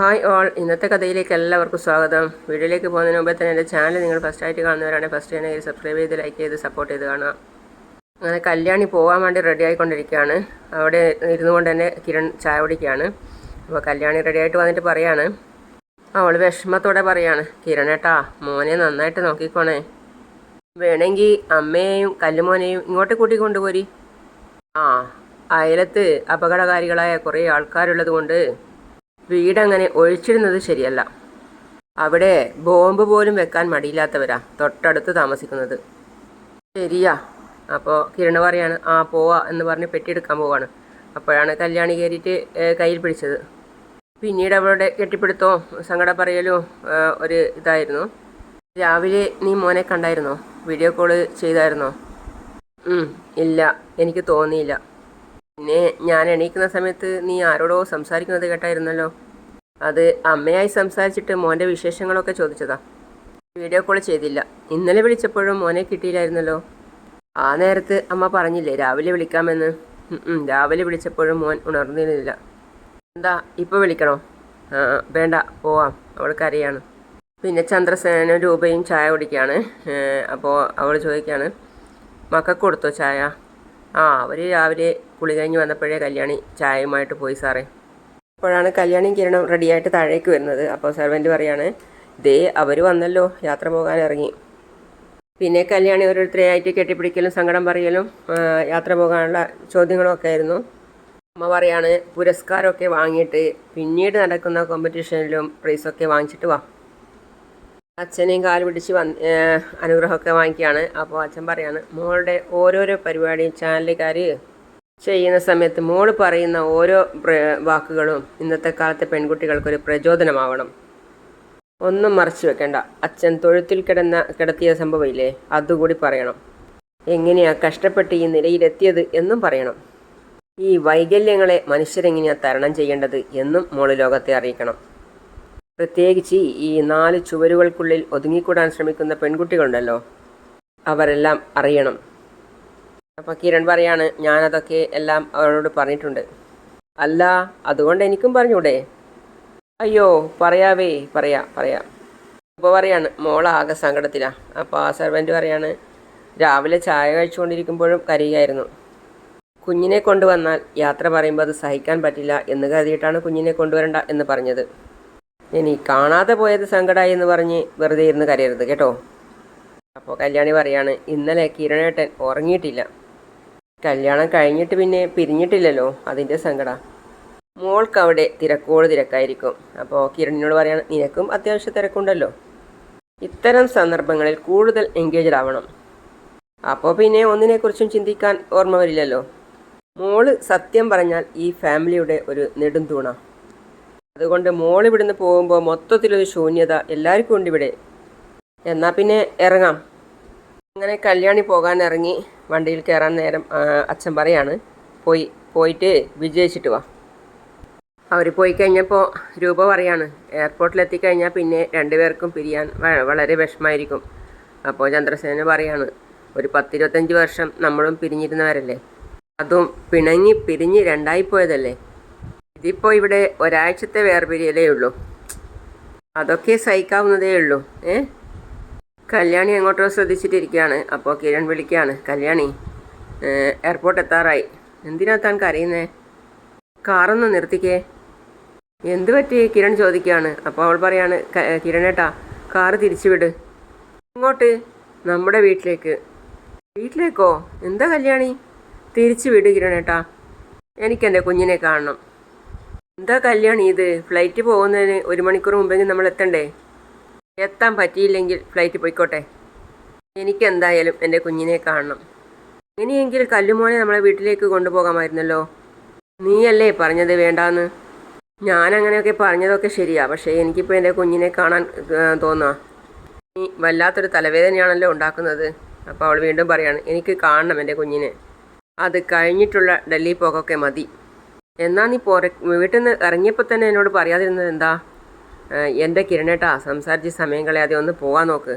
Hi all, ഇന്നത്തെ കഥയിലേക്ക് എല്ലാവർക്കും സ്വാഗതം. വീഡിയോയിലേക്ക് പോകുന്നതിന് മുമ്പേ തന്നെ എൻ്റെ ചാനൽ നിങ്ങൾ ഫസ്റ്റായിട്ട് കാണുന്നവരാണെങ്കിൽ ഫസ്റ്റ് തന്നെ സബ്സ്ക്രൈബ് ചെയ്ത് ലൈക്ക് ചെയ്ത് സപ്പോർട്ട് ചെയ്ത് കാണുക. അങ്ങനെ കല്യാണി പോകാൻ വേണ്ടി റെഡി ആയിക്കൊണ്ടിരിക്കുകയാണ്. അവിടെ ഇരുന്നു കൊണ്ട് തന്നെ കിരൺ ചായ കുടിക്കുകയാണ്. അപ്പോൾ കല്യാണി റെഡി ആയിട്ട് വന്നിട്ട് പറയാണ്, അവൾ വിഷമത്തോടെ പറയാണ്, കിരണേട്ടാ മോനെ നന്നായിട്ട് നോക്കിക്കോണേ, വേണമെങ്കിൽ അമ്മയെയും കല്ലുമോനെയും ഇങ്ങോട്ട് കൂട്ടിക്കൊണ്ടുപോരി. അയലത്ത് അപകടകാരികളായ കുറേ ആൾക്കാരുള്ളത് കൊണ്ട് വീടങ്ങനെ ഒഴിച്ചിടുന്നത് ശരിയല്ല. അവിടെ ബോംബ് പോലും വെക്കാൻ മടിയില്ലാത്തവരാ തൊട്ടടുത്ത് താമസിക്കുന്നത്. ശരിയാ. അപ്പോൾ കിരണ് പറയാണ്, പോവാ എന്ന് പറഞ്ഞ് പെട്ടിയെടുക്കാൻ പോവാണ്. അപ്പോഴാണ് കല്യാണി കയറിയിട്ട് കയ്യിൽ പിടിച്ചത്. പിന്നീട് അവളുടെ കെട്ടിപ്പിടുത്തോ സങ്കടം പറയലോ ഒരു ഇതായിരുന്നു. രാവിലെ നീ മോനെ കണ്ടായിരുന്നോ? വീഡിയോ കോള് ചെയ്തായിരുന്നോ? ഇല്ല, എനിക്ക് തോന്നിയില്ല. പിന്നെ ഞാൻ എണീക്കുന്ന സമയത്ത് നീ ആരോടോ സംസാരിക്കുന്നത് കേട്ടായിരുന്നല്ലോ. അത് അമ്മയായി സംസാരിച്ചിട്ട് മോൻ്റെ വിശേഷങ്ങളൊക്കെ ചോദിച്ചതാ. വീഡിയോ കോൾ ചെയ്തില്ല. ഇന്നലെ വിളിച്ചപ്പോഴും മോനെ കിട്ടിയില്ലായിരുന്നല്ലോ. ആ നേരത്ത് അമ്മ പറഞ്ഞില്ലേ രാവിലെ വിളിക്കാമെന്ന്. രാവിലെ വിളിച്ചപ്പോഴും മോൻ ഉണർന്നിരുന്നില്ല. എന്താ ഇപ്പോൾ വിളിക്കണോ? വേണ്ട, പോവാം, അവൾക്കറിയാണ്. പിന്നെ ചന്ദ്രസേനനും രൂപയും ചായ കുടിക്കുകയാണ്. അപ്പോൾ അവൾ ചോദിക്കുകയാണ്, മക്കൾക്ക് കൊടുത്തോ ചായ? അവർ രാവിലെ കുളി കഴിഞ്ഞ് വന്നപ്പോഴേ കല്യാണി ചായയുമായിട്ട് പോയി സാറേ. അപ്പോഴാണ് കല്യാണിയും കിരണം റെഡിയായിട്ട് താഴേക്ക് വരുന്നത്. അപ്പോൾ സെർവൻറ്റ് പറയാണ്, ദേ അവർ വന്നല്ലോ, യാത്ര പോകാൻ ഇറങ്ങി. പിന്നെ കല്യാണി ഓരോരുത്തരെയായിട്ട് കെട്ടിപ്പിടിക്കലും സങ്കടം പറയലും യാത്ര പോകാനുള്ള ചോദ്യങ്ങളൊക്കെ ആയിരുന്നു. അമ്മ പറയാണ്, പുരസ്കാരമൊക്കെ വാങ്ങിയിട്ട് പിന്നീട് നടക്കുന്ന കോമ്പറ്റീഷനിലും പ്രൈസൊക്കെ വാങ്ങിച്ചിട്ട് വാ. അച്ഛനെയും കാല് പിടിച്ച് അനുഗ്രഹമൊക്കെ വാങ്ങിക്കുകയാണ്. അപ്പോൾ അച്ഛൻ പറയാണ്, മോളുടെ ഓരോരോ പരിപാടിയും ചാനലുകാർ ചെയ്യുന്ന സമയത്ത് മോള് പറയുന്ന ഓരോ വാക്കുകളും ഇന്നത്തെ കാലത്തെ പെൺകുട്ടികൾക്കൊരു പ്രചോദനമാവണം. ഒന്നും മറച്ചു വെക്കണ്ട. അച്ഛൻ തൊഴുത്തിൽ കിടത്തിയ സംഭവമില്ലേ, അതുകൂടി പറയണം. എങ്ങനെയാ കഷ്ടപ്പെട്ട് ഈ നിലയിലെത്തിയത് എന്നും പറയണം. ഈ വൈകല്യങ്ങളെ മനുഷ്യരെങ്ങനെയാ തരണം ചെയ്യേണ്ടത് എന്നും മോള് ലോകത്തെ അറിയിക്കണം. പ്രത്യേകിച്ച് ഈ 4 ചുവരുകൾക്കുള്ളിൽ ഒതുങ്ങിക്കൂടാൻ ശ്രമിക്കുന്ന പെൺകുട്ടികളുണ്ടല്ലോ, അവരെല്ലാം അറിയണം. അപ്പോൾ കിരൺ പറയാണ്, ഞാനതൊക്കെ എല്ലാം അവളോട് പറഞ്ഞിട്ടുണ്ട്. അല്ല, അതുകൊണ്ട് എനിക്കും പറഞ്ഞൂടെ? അയ്യോ, പറയാം. അപ്പോൾ പറയാണ്, മോളാകെ സങ്കടത്തിലാണ്. അപ്പോൾ ആ സെർവൻറ്റ് പറയാണ്, രാവിലെ ചായ കഴിച്ചുകൊണ്ടിരിക്കുമ്പോഴും കരയുകയായിരുന്നു. കുഞ്ഞിനെ കൊണ്ടുവന്നാൽ യാത്ര പറയുമ്പോൾ അത് സഹിക്കാൻ പറ്റില്ല എന്ന് കരുതിയിട്ടാണ് കുഞ്ഞിനെ കൊണ്ടുവരണ്ട എന്ന് പറഞ്ഞത്. ഇനി കാണാതെ പോയത് സങ്കടമായി എന്ന് പറഞ്ഞ് വെറുതെ ഇരുന്ന് കരയരുത് കേട്ടോ. അപ്പോൾ കല്യാണി പറയാണ്, ഇന്നലെ കിരണേട്ടൻ ഉറങ്ങിയിട്ടില്ല. കല്യാണം കഴിഞ്ഞിട്ട് പിന്നെ പിരിഞ്ഞിട്ടില്ലല്ലോ, അതിൻ്റെ സങ്കട. മോൾക്ക് അവിടെ തിരക്കായിരിക്കും. അപ്പോൾ കിരണിനോട് പറയാണ്, നിനക്കും അത്യാവശ്യം തിരക്കുണ്ടല്ലോ. ഇത്തരം സന്ദർഭങ്ങളിൽ കൂടുതൽ എൻഗേജ്ഡ് ആവണം. അപ്പോൾ പിന്നെ ഒന്നിനെക്കുറിച്ചും ചിന്തിക്കാൻ ഓർമ്മ വരില്ലല്ലോ. മോള് സത്യം പറഞ്ഞാൽ ഈ ഫാമിലിയുടെ ഒരു നെടുംതൂണ. അതുകൊണ്ട് മോൾ ഇവിടുന്ന് പോകുമ്പോൾ മൊത്തത്തിലൊരു ശൂന്യത എല്ലാവർക്കും ഉണ്ട് ഇവിടെ. എന്നാൽ പിന്നെ ഇറങ്ങാം. അങ്ങനെ കല്യാണി പോകാൻ ഇറങ്ങി. വണ്ടിയിൽ കയറാൻ നേരം അച്ഛൻ പറയാണ്, പോയിട്ട് വിജയിച്ചിട്ട് വാ. അവർ പോയി കഴിഞ്ഞപ്പോൾ രൂപ പറയാണ്, എയർപോർട്ടിലെത്തിക്കഴിഞ്ഞാൽ പിന്നെ രണ്ടുപേർക്കും പിരിയാൻ വളരെ വിഷമമായിരിക്കും. അപ്പോൾ ചന്ദ്രസേന പറയാണ്, ഒരു 10-25 വർഷം നമ്മളും പിരിഞ്ഞിരുന്നവരല്ലേ, അതും പിരിഞ്ഞ് രണ്ടായിപ്പോയതല്ലേ. ഇതിപ്പോൾ ഇവിടെ ഒരാഴ്ചത്തെ വേർപിരിയലേ ഉള്ളൂ, അതൊക്കെ സഹിക്കാവുന്നതേ ഉള്ളൂ. കല്യാണി എങ്ങോട്ടോ ശ്രദ്ധിച്ചിട്ടിരിക്കുകയാണ്. അപ്പോൾ കിരൺ വിളിക്കുകയാണ്, കല്യാണി എയർപോർട്ട് എത്താറായി. എന്തിനാ താൻ കരയുന്നേ? കാറൊന്ന് നിർത്തിക്കേ. എന്ത് പറ്റി? കിരൺ ചോദിക്കുകയാണ്. അപ്പോൾ അവൾ പറയാണ്, കിരണേട്ടാ കാറ് തിരിച്ചു വിട്. ഇങ്ങോട്ട്? നമ്മുടെ വീട്ടിലേക്ക്. വീട്ടിലേക്കോ? എന്താ കല്യാണി? തിരിച്ചു വിട് കിരണേട്ടാ, എനിക്കെൻ്റെ കുഞ്ഞിനെ കാണണം. എന്താ കല്യാണി ഇത്? ഫ്ലൈറ്റ് പോകുന്നതിന് 1 മണിക്കൂർ മുമ്പെങ്കിൽ നമ്മൾ എത്തണ്ടേ? എത്താൻ പറ്റിയില്ലെങ്കിൽ ഫ്ലൈറ്റ് പോയിക്കോട്ടെ, എനിക്കെന്തായാലും എൻ്റെ കുഞ്ഞിനെ കാണണം. ഇനിയെങ്കിൽ കല്ലുമോനെ നമ്മളെ വീട്ടിലേക്ക് കൊണ്ടുപോകാമായിരുന്നല്ലോ. നീയല്ലേ പറഞ്ഞത് വേണ്ടാന്ന്? ഞാനങ്ങനെയൊക്കെ പറഞ്ഞതൊക്കെ ശരിയാ, പക്ഷേ എനിക്കിപ്പോൾ എൻ്റെ കുഞ്ഞിനെ കാണാൻ തോന്നുക. നീ വല്ലാത്തൊരു തലവേദനയാണല്ലോ ഉണ്ടാക്കുന്നത്. അപ്പോൾ അവൾ വീണ്ടും പറയാണ്, എനിക്ക് കാണണം എൻ്റെ കുഞ്ഞിനെ. അത് കഴിഞ്ഞിട്ടുള്ള ഡൽഹി പോകൊക്കെ മതി. എന്നാൽ നീ വീട്ടിൽ നിന്ന് ഇറങ്ങിയപ്പോൾ തന്നെ എന്നോട് പറയാതിരുന്നത് എന്താ? എൻ്റെ കിരണേട്ടാ, സംസാരിച്ച് സമയം കളയാതെ ഒന്ന് പോകാൻ നോക്ക്.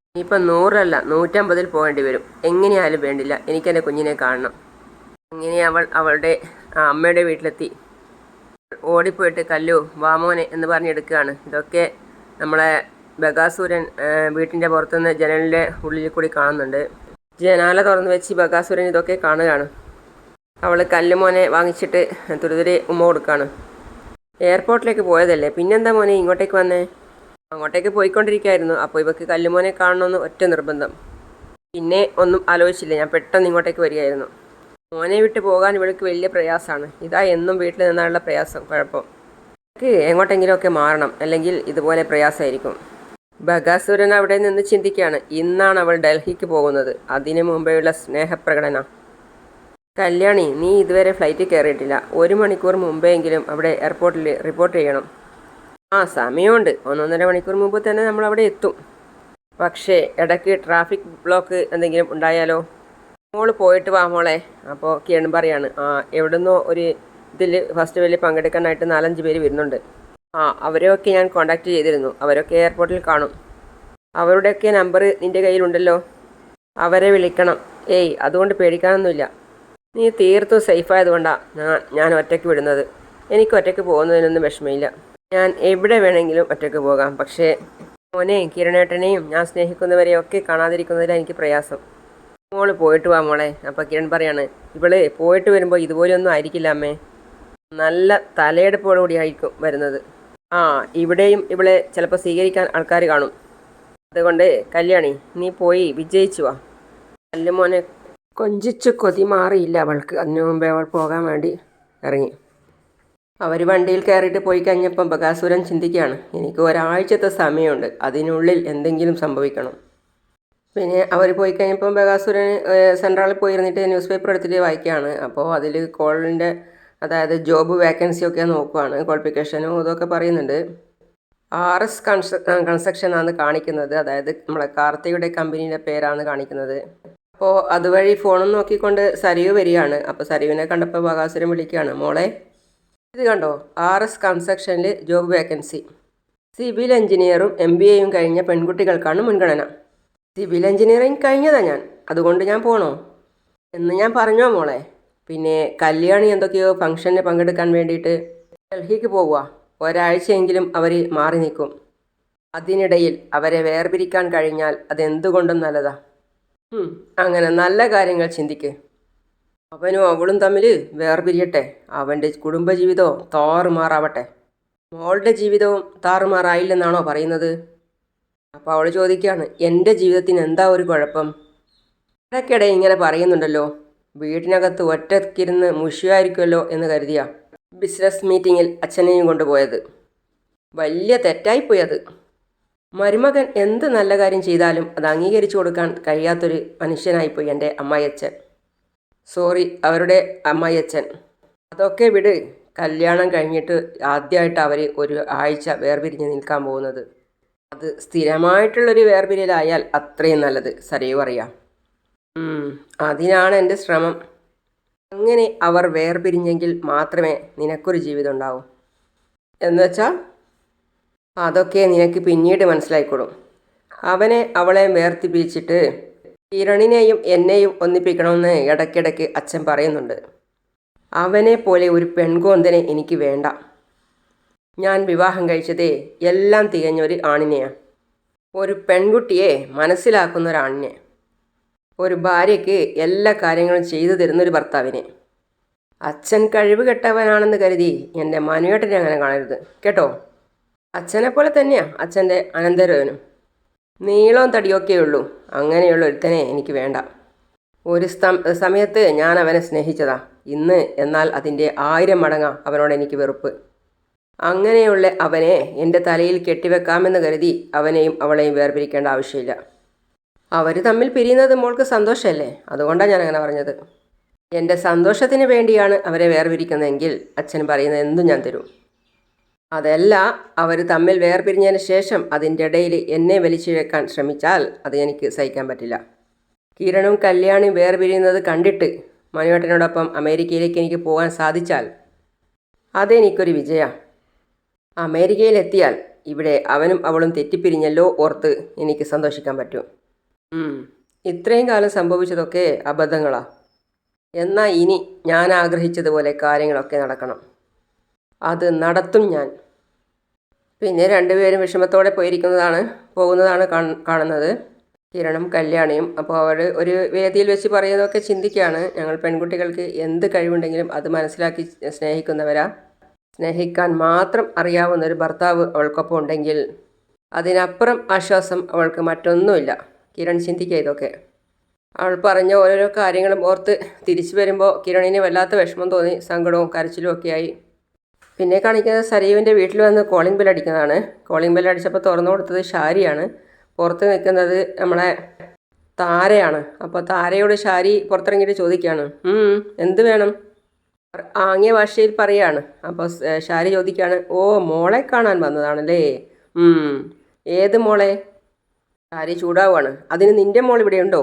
ഇനിയിപ്പോൾ 100 അല്ല 150 പോകേണ്ടി വരും. എങ്ങനെയായാലും വേണ്ടില്ല, എനിക്കെൻ്റെ കുഞ്ഞിനെ കാണണം. അങ്ങനെ അവൾ അവളുടെ അമ്മയുടെ വീട്ടിലെത്തി. ഓടിപ്പോയിട്ട് കല്ലു വാമോനെ എന്ന് പറഞ്ഞെടുക്കുകയാണ്. ഇതൊക്കെ നമ്മളെ ബകാസുരൻ വീട്ടിൻ്റെ പുറത്തുനിന്ന് ജനലിൻ്റെ ഉള്ളിൽ കൂടി കാണുന്നുണ്ട്. ജനാല തുറന്ന് വെച്ച് ബകാസുരൻ ഇതൊക്കെ കാണുകയാണ്. അവൾ കല്ലുമോനെ വാങ്ങിച്ചിട്ട് തുരുതുരെ ഉമ്മ കൊടുക്കുകയാണ്. എയർപോർട്ടിലേക്ക് പോയതല്ലേ, പിന്നെന്താ മോനെ ഇങ്ങോട്ടേക്ക് വന്നേ? അങ്ങോട്ടേക്ക് പോയിക്കൊണ്ടിരിക്കുകയായിരുന്നു. അപ്പോൾ ഇവക്ക് കല്ലുമോനെ കാണണമെന്ന് ഒറ്റ നിർബന്ധം. പിന്നെ ഒന്നും ആലോചിച്ചില്ല, ഞാൻ പെട്ടെന്ന് ഇങ്ങോട്ടേക്ക് വരികയായിരുന്നു. മോനെ വിട്ട് പോകാൻ ഇവൾക്ക് വലിയ പ്രയാസമാണ്. ഇതാ എന്നും വീട്ടിൽ നിന്നുള്ള പ്രയാസം, കുഴപ്പം. എനിക്ക് എങ്ങോട്ടെങ്കിലുമൊക്കെ മാറണം, അല്ലെങ്കിൽ ഇതുപോലെ പ്രയാസമായിരിക്കും. ബകാസുരൻ അവിടെ നിന്ന് ചിന്തിക്കുകയാണ്. ഇന്നാണ് അവൾ ഡൽഹിക്ക് പോകുന്നത്. അതിനു മുമ്പെയുള്ള സ്നേഹപ്രകടനം. കല്യാണി, നീ ഇതുവരെ ഫ്ലൈറ്റിൽ കയറിയിട്ടില്ല. 1 മണിക്കൂർ മുമ്പെങ്കിലും അവിടെ എയർപോർട്ടിൽ റിപ്പോർട്ട് ചെയ്യണം. സമയമുണ്ട്. 1-1.5 മണിക്കൂർ മുമ്പ് തന്നെ നമ്മൾ അവിടെ എത്തും. പക്ഷേ ഇടയ്ക്ക് ട്രാഫിക് ബ്ലോക്ക് എന്തെങ്കിലും ഉണ്ടായാലോ? മോള് പോയിട്ട് വാ മോളെ. അപ്പോൾ കിരൺ പറയാണ്, എവിടുന്നോ ഒരു ഇതിൽ ഫെസ്റ്റിവലിൽ പങ്കെടുക്കാനായിട്ട് 4-5 പേര് വരുന്നുണ്ട്. അവരെയൊക്കെ ഞാൻ കോൺടാക്റ്റ് ചെയ്തിരുന്നു. അവരൊക്കെ എയർപോർട്ടിൽ കാണും. അവരുടെയൊക്കെ നമ്പർ നിൻ്റെ കയ്യിലുണ്ടല്ലോ. അവരെ വിളിക്കണം. അതുകൊണ്ട് പേടിക്കാനൊന്നുമില്ല. നീ തീർത്തും സേഫായതുകൊണ്ടാണ് ഞാൻ ഒറ്റയ്ക്ക് വിടുന്നത്. എനിക്ക് ഒറ്റയ്ക്ക് പോകുന്നതിനൊന്നും വിഷമമില്ല. ഞാൻ എവിടെ വേണമെങ്കിലും ഒറ്റയ്ക്ക് പോകാം. പക്ഷേ മോനെയും കിരണേട്ടനെയും ഞാൻ സ്നേഹിക്കുന്നവരെയൊക്കെ കാണാതിരിക്കുന്നതിലാണ് എനിക്ക് പ്രയാസം. മോള് പോയിട്ട് വാ മോളെ. അപ്പോൾ കിരൺ പറയാണ്, ഇവള് പോയിട്ട് വരുമ്പോൾ ഇതുപോലെയൊന്നും ആയിരിക്കില്ല അമ്മേ. നല്ല തലയെടുപ്പോടുകൂടി ആയിരിക്കും വരുന്നത്. ഇവിടെയും ഇവളെ ചിലപ്പോൾ സ്വീകരിക്കാൻ ആൾക്കാർ കാണും. അതുകൊണ്ട് കല്യാണി, നീ പോയി വിജയിച്ചു വാ. കല്ലുമോനെ കൊഞ്ചിച്ച് കൊതി മാറിയില്ല അവൾക്ക്. അതിനു മുമ്പേ അവൾ പോകാൻ വേണ്ടി ഇറങ്ങി. അവർ വണ്ടിയിൽ കയറിയിട്ട് പോയി കഴിഞ്ഞപ്പം ബകാസുരൻ ചിന്തിക്കുകയാണ്, എനിക്ക് ഒരാഴ്ചത്തെ സമയമുണ്ട്, അതിനുള്ളിൽ എന്തെങ്കിലും സംഭവിക്കണം. പിന്നെ അവർ പോയി കഴിഞ്ഞപ്പം ബകാസുരൻ സെൻട്രലിൽ പോയിരുന്നിട്ട് ന്യൂസ് പേപ്പർ എടുത്തിട്ട് വായിക്കുകയാണ്. അപ്പോൾ അതിൽ കോളിൻ്റെ അതായത് ജോബ് വേക്കൻസിയൊക്കെ നോക്കുവാണ്. ക്വാളിഫിക്കേഷനും ഇതൊക്കെ പറയുന്നുണ്ട്. RS കൺസ്ട്രക്ഷൻ ആണ് കാണിക്കുന്നത്. അതായത് നമ്മളെ കാർത്തിയുടെ കമ്പനീൻ്റെ പേരാണ് കാണിക്കുന്നത്. അപ്പോൾ അതുവഴി ഫോണും നോക്കിക്കൊണ്ട് സരിയു വരികയാണ്. അപ്പോൾ സരിയുവിനെ കണ്ടപ്പോൾ ബകാസുരൻ വിളിക്കുകയാണ്, മോളെ ഇത് കണ്ടോ, RS കൺസ്ട്രക്ഷനിൽ ജോബ് വേക്കൻസി. സിവിൽ എഞ്ചിനീയറും MBAയും കഴിഞ്ഞ പെൺകുട്ടികൾക്കാണ് മുൻഗണന. സിവിൽ എഞ്ചിനീയറിങ് കഴിഞ്ഞതാ ഞാൻ, അതുകൊണ്ട് ഞാൻ പോണോ എന്ന് ഞാൻ പറഞ്ഞോ മോളെ. പിന്നെ കല്യാണി എന്തൊക്കെയോ ഫംഗ്ഷന് പങ്കെടുക്കാൻ വേണ്ടിയിട്ട് ഡൽഹിക്ക് പോവുക. ഒരാഴ്ചയെങ്കിലും അവർ മാറി നിൽക്കും. അതിനിടയിൽ അവരെ വേർപിരിക്കാൻ കഴിഞ്ഞാൽ അതെന്തുകൊണ്ടും നല്ലതാ. അങ്ങനെ നല്ല കാര്യങ്ങൾ ചിന്തിക്ക്. അവനും അവളും തമ്മിൽ വേർപിരിയട്ടെ. അവൻ്റെ കുടുംബജീവിതവും താറുമാറാവട്ടെ. മോളുടെ ജീവിതവും താറുമാറായില്ലെന്നാണോ പറയുന്നത്? അപ്പോൾ അവൾ ചോദിക്കുകയാണ്, എൻ്റെ ജീവിതത്തിന് എന്താ ഒരു കുഴപ്പം? ഇടയ്ക്കിടെ ഇങ്ങനെ പറയുന്നുണ്ടല്ലോ. വീട്ടിനകത്ത് ഒറ്റക്കിരുന്ന് മുഷിയായിരിക്കുമല്ലോ എന്ന് കരുതിയാ ബിസിനസ് മീറ്റിങ്ങിൽ അച്ഛനെയും കൊണ്ടുപോയത്. വലിയ തെറ്റായിപ്പോയി അത്. മരുമകൻ എന്ത് നല്ല കാര്യം ചെയ്താലും അത് അംഗീകരിച്ചു കൊടുക്കാൻ കഴിയാത്തൊരു മനുഷ്യനായിപ്പോയി എൻ്റെ അമ്മായിയച്ഛൻ. സോറി, അവരുടെ അമ്മായിയച്ഛൻ. അതൊക്കെ വിട്. കല്യാണം കഴിഞ്ഞിട്ട് ആദ്യമായിട്ട് അവർ ഒരു ആഴ്ച വേർപിരിഞ്ഞ് നിൽക്കാൻ പോകുന്നത്. അത് സ്ഥിരമായിട്ടുള്ളൊരു വേർപിരിയലായാൽ അത്രയും നല്ലത്. സരയു അറിയാം. അതിനാണ് എൻ്റെ ശ്രമം. അങ്ങനെ അവർ വേർപിരിഞ്ഞെങ്കിൽ മാത്രമേ നിനക്കൊരു ജീവിതം ഉണ്ടാവൂ. എന്നുവെച്ചാൽ അതൊക്കെ നിനക്ക് പിന്നീട് മനസ്സിലായിക്കോളും. അവനെ അവളെ വേർതിരിച്ചിട്ട് കിരണിനെയും എന്നെയും ഒന്നിപ്പിക്കണമെന്ന് ഇടയ്ക്കിടയ്ക്ക് അച്ഛൻ പറയുന്നുണ്ട്. അവനെ പോലെ ഒരു പെൺകോന്തനെ എനിക്ക് വേണ്ട. ഞാൻ വിവാഹം കഴിച്ചതേ എല്ലാം തികഞ്ഞൊരു ആണിനെയാണ്. ഒരു പെൺകുട്ടിയെ മനസ്സിലാക്കുന്ന ഒരാണിനെ. ഒരു ഭാര്യയ്ക്ക് എല്ലാ കാര്യങ്ങളും ചെയ്തു തരുന്നൊരു ഭർത്താവിനെ. അച്ഛൻ കഴിവ് കെട്ടവനാണെന്ന് കരുതി എൻ്റെ മനുവേട്ടനെ അങ്ങനെ കാണരുത് കേട്ടോ. അച്ഛനെ പോലെ തന്നെയാണ് അച്ഛൻ്റെ അനന്തരവനും. നീളവും തടിയൊക്കെ ഉള്ളൂ. അങ്ങനെയുള്ള ഒരുത്തനെ എനിക്ക് വേണ്ട. ഒരു സമയത്ത് ഞാൻ അവനെ സ്നേഹിച്ചതാ. ഇന്ന് എന്നാൽ അതിൻ്റെ 1000 മടങ്ങാ അവനോട് എനിക്ക് വെറുപ്പ്. അങ്ങനെയുള്ള അവനെ എൻ്റെ തലയിൽ കെട്ടിവെക്കാമെന്ന് കരുതി അവനെയും അവളെയും വേർപിരിക്കേണ്ട ആവശ്യമില്ല. അവർ തമ്മിൽ പിരിയുന്നത് മോൾക്ക് സന്തോഷമല്ലേ? അതുകൊണ്ടാണ് ഞാൻ അങ്ങനെ പറഞ്ഞത്. എൻ്റെ സന്തോഷത്തിന് വേണ്ടിയാണ് അവരെ വേർപിരിക്കുന്നതെങ്കിൽ അച്ഛൻ പറയുന്നത് എന്തും ഞാൻ തരും. അതല്ല, അവർ തമ്മിൽ വേർപിരിഞ്ഞതിന് ശേഷം അതിൻ്റെ ഇടയിൽ എന്നെ വലിച്ചിഴക്കാൻ ശ്രമിച്ചാൽ അത് എനിക്ക് സഹിക്കാൻ പറ്റില്ല. കിരണും കല്യാണിയും വേർപിരിയുന്നത് കണ്ടിട്ട് മനുവേട്ടനോടൊപ്പം അമേരിക്കയിലേക്ക് എനിക്ക് പോകാൻ സാധിച്ചാൽ അതെനിക്കൊരു വിജയമാണ്. അമേരിക്കയിലെത്തിയാൽ ഇവിടെ അവനും അവളും തെറ്റിപ്പിരിഞ്ഞല്ലോ ഓർത്ത് എനിക്ക് സന്തോഷിക്കാൻ പറ്റും. ഇത്രയും കാലം സംഭവിച്ചതൊക്കെ അബദ്ധങ്ങളാണ്. എന്നാൽ ഇനി ഞാൻ ആഗ്രഹിച്ചതുപോലെ കാര്യങ്ങളൊക്കെ നടക്കണം. അത് നടത്തും ഞാൻ. പിന്നെ രണ്ടുപേരും വിഷമത്തോടെ പോകുന്നതാണ് കാണുന്നത്, കിരണും കല്യാണിയും. അപ്പോൾ അവർ ഒരു വേദിയിൽ വെച്ച് പറയുന്നതൊക്കെ ചിന്തിക്കുകയാണ്, ഞങ്ങൾ പെൺകുട്ടികൾക്ക് എന്ത് കഴിവുണ്ടെങ്കിലും അത് മനസ്സിലാക്കി സ്നേഹിക്കുന്നവരാ. സ്നേഹിക്കാൻ മാത്രം അറിയാവുന്ന ഒരു ഭർത്താവ് അവൾക്കൊപ്പം ഉണ്ടെങ്കിൽ അതിനപ്പുറം ആശ്വാസം അവൾക്ക് മറ്റൊന്നുമില്ല. കിരൺ ചിന്തിക്കുക ഇതൊക്കെ. അവൾ പറഞ്ഞ ഓരോരോ കാര്യങ്ങളും ഓർത്ത് തിരിച്ചു വരുമ്പോൾ കിരണിന് വല്ലാത്ത വിഷമം തോന്നി, സങ്കടവും കരച്ചിലും ഒക്കെയായി. പിന്നെ കാണിക്കുന്നത് സരീവിൻ്റെ വീട്ടിൽ വന്ന് കോളിംഗ് ബെൽ അടിക്കുന്നതാണ്. കോളിംഗ് ബെൽ അടിച്ചപ്പോൾ തുറന്നു കൊടുത്തത് ഷാരിയാണ്. പുറത്ത് നിൽക്കുന്നത് നമ്മളെ താരയാണ്. അപ്പോൾ താരയോട് ഷാരി പുറത്തിറങ്ങിയിട്ട് ചോദിക്കുകയാണ്, എന്ത് വേണം? ആംഗ്യ ഭാഷയിൽ പറയാണ്. അപ്പോൾ ഷാരി ചോദിക്കുകയാണ്, ഓ മോളെ കാണാൻ വന്നതാണല്ലേ. ഏത് മോളെ? ഷാരി ചൂടാവുകയാണ്. അതിന് നിൻ്റെ മോൾ ഇവിടെ ഉണ്ടോ?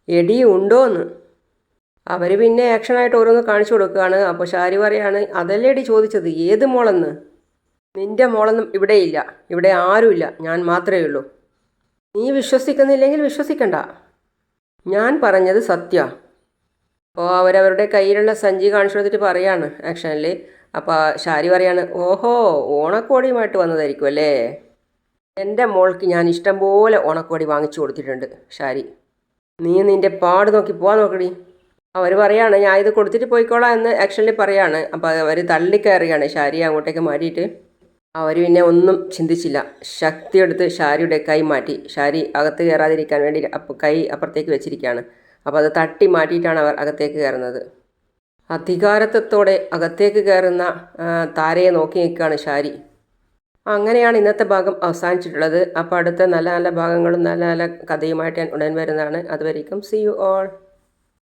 എടി ഉണ്ടോ എന്ന്. അവർ പിന്നെ ആക്ഷനായിട്ട് ഓരോന്ന് കാണിച്ചു കൊടുക്കുകയാണ്. അപ്പോൾ ഷാരി പറയാണ്, അതല്ലേ എടി ചോദിച്ചത്, ഏത് മോളെന്ന്? നിൻ്റെ മോളൊന്നും ഇവിടെയില്ല, ഇവിടെ ആരുമില്ല, ഞാൻ മാത്രമേ ഉള്ളൂ. നീ വിശ്വസിക്കുന്നില്ലെങ്കിൽ വിശ്വസിക്കണ്ട, ഞാൻ പറഞ്ഞത് സത്യ. അപ്പോൾ അവരവരുടെ കയ്യിലുള്ള സഞ്ചി കാണിച്ചു കൊടുത്തിട്ട് പറയാണ് ആക്ഷനിൽ. അപ്പോൾ ഷാരി പറയാണ്, ഓഹോ ഓണക്കോടിയുമായിട്ട് വന്നതായിരിക്കും അല്ലേ. എൻ്റെ മോൾക്ക് ഞാൻ ഇഷ്ടം പോലെ ഓണക്കോടി വാങ്ങിച്ചു കൊടുത്തിട്ടുണ്ട് ഷാരി. നീ നിൻ്റെ പാട് നോക്കി പോവാൻ നോക്കടി. അവർ പറയാണ്, ഞാൻ ഇത് കൊടുത്തിട്ട് പോയിക്കോളാം എന്ന് ആക്ഷനിൽ പറയാണ്. അപ്പോൾ അവർ തള്ളിക്കയറിയാണ് ഷാരിയെ അങ്ങോട്ടേക്ക് മാറ്റിയിട്ട്. അവർ പിന്നെ ഒന്നും ചിന്തിച്ചില്ല, ശക്തിയെടുത്ത് ഷാരിയുടെ കൈ മാറ്റി. ഷാരി അകത്ത് കയറാതിരിക്കാൻ വേണ്ടി കൈ അപ്പുറത്തേക്ക് വെച്ചിരിക്കുകയാണ്. അപ്പോൾ അത് തട്ടി മാറ്റിയിട്ടാണ് അവർ അകത്തേക്ക് കയറുന്നത്. അധികാരത്വത്തോടെ അകത്തേക്ക് കയറുന്ന താരയെ നോക്കി നിൽക്കുകയാണ് ഷാരി. അങ്ങനെയാണ് ഇന്നത്തെ ഭാഗം അവസാനിച്ചിട്ടുള്ളത്. അപ്പോൾ അടുത്ത നല്ല നല്ല ഭാഗങ്ങളും നല്ല നല്ല കഥയുമായിട്ട് ഞാൻ ഉടൻ വരുന്നതാണ്. അതുവരേക്കും സീ യു ഓൾ.